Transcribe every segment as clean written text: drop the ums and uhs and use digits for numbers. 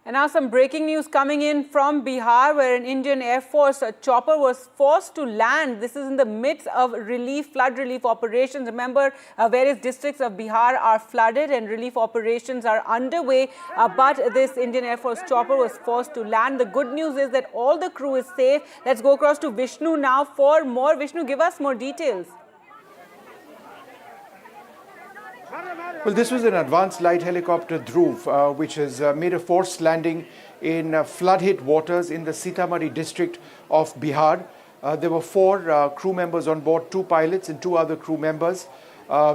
And now some breaking news coming in from Bihar, where an Indian Air Force chopper was forced to land. This is in the midst of flood relief operations. Remember, various districts of Bihar are flooded and relief operations are underway. But this Indian Air Force chopper was forced to land. The good news is that all the crew is safe. Let's go across to Vishnu now for more. Vishnu, give us more details. Well, this was an advanced light helicopter Dhruv, which has made a forced landing in flood-hit waters in the Sitamarhi district of Bihar. There were 4 crew members on board, 2 pilots and 2 other crew members.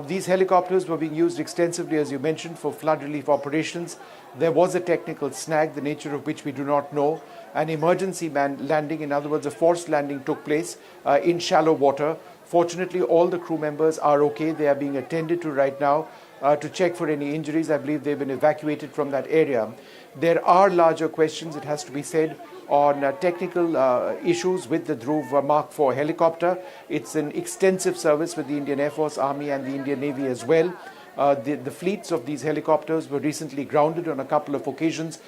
These helicopters were being used extensively, as you mentioned, for flood relief operations. There was a technical snag, the nature of which we do not know. An emergency landing, in other words, a forced landing took place in shallow water. Fortunately, all the crew members are okay. They are being attended to right now to check for any injuries. I believe they've been evacuated from that area. There are larger questions, it has to be said, on technical issues with the Dhruv Mark IV helicopter. It's an extensive service with the Indian Air Force, Army and the Indian Navy as well. The fleets of these helicopters were recently grounded on a couple of occasions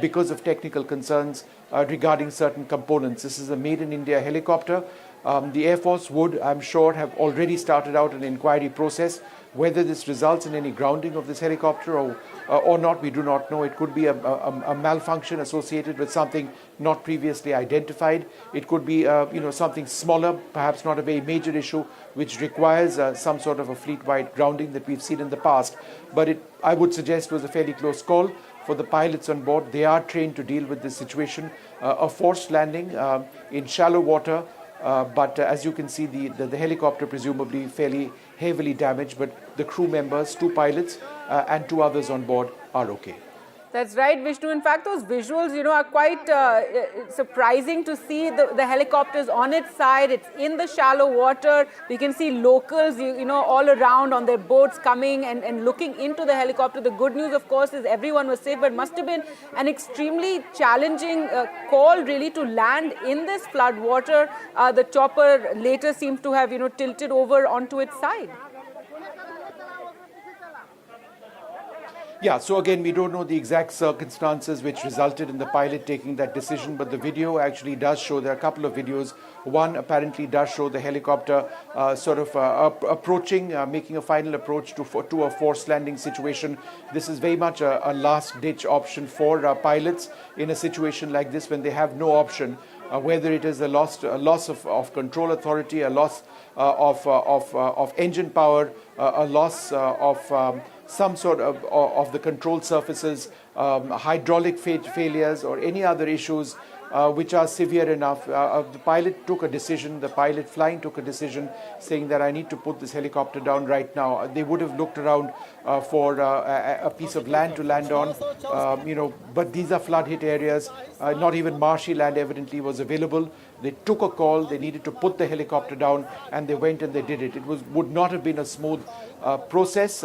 because of technical concerns regarding certain components. This is a made-in-India helicopter. The Air Force would, I'm sure, have already started out an inquiry process. Whether this results in any grounding of this helicopter or not, we do not know. It could be a malfunction associated with something not previously identified. It could be something smaller, perhaps not a very major issue, which requires some sort of a fleet-wide grounding that we've seen in the past. But I would suggest, was a fairly close call for the pilots on board. They are trained to deal with this situation. A forced landing in shallow water. But as you can see, the helicopter presumably fairly heavily damaged, but the crew members, 2 pilots and 2 others on board are okay. That's right, Vishnu. In fact, those visuals, are quite surprising to see the helicopters on its side. It's in the shallow water. We can see locals, all around on their boats coming and looking into the helicopter. The good news, of course, is everyone was safe, but must have been an extremely challenging call, really, to land in this flood water. The chopper later seems to have, tilted over onto its side. Yeah, so again, we don't know the exact circumstances which resulted in the pilot taking that decision, but the video actually does show, there are a couple of videos. One apparently does show the helicopter approaching, making a final approach to a forced landing situation. This is very much a last-ditch option for pilots in a situation like this when they have no option, whether it is a loss of control authority, a loss of engine power, a loss of some sort of the control surfaces, hydraulic failures or any other issues which are severe enough. The pilot took a decision, the pilot flying took a decision saying that I need to put this helicopter down right now. They would have looked around for a piece of land to land on, but these are flood hit areas. Not even marshy land evidently was available. They took a call, they needed to put the helicopter down, and they went and they did it. It would not have been a smooth process.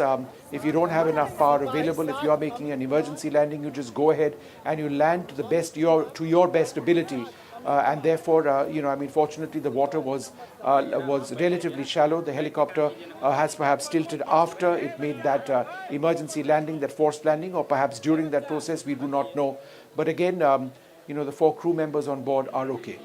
If you don't have enough power available, if you are making an emergency landing, you just go ahead and you land to your best ability. And therefore, fortunately, the water was relatively shallow. The helicopter has perhaps tilted after it made that emergency landing, that forced landing, or perhaps during that process, we do not know. But again, the 4 crew members on board are okay.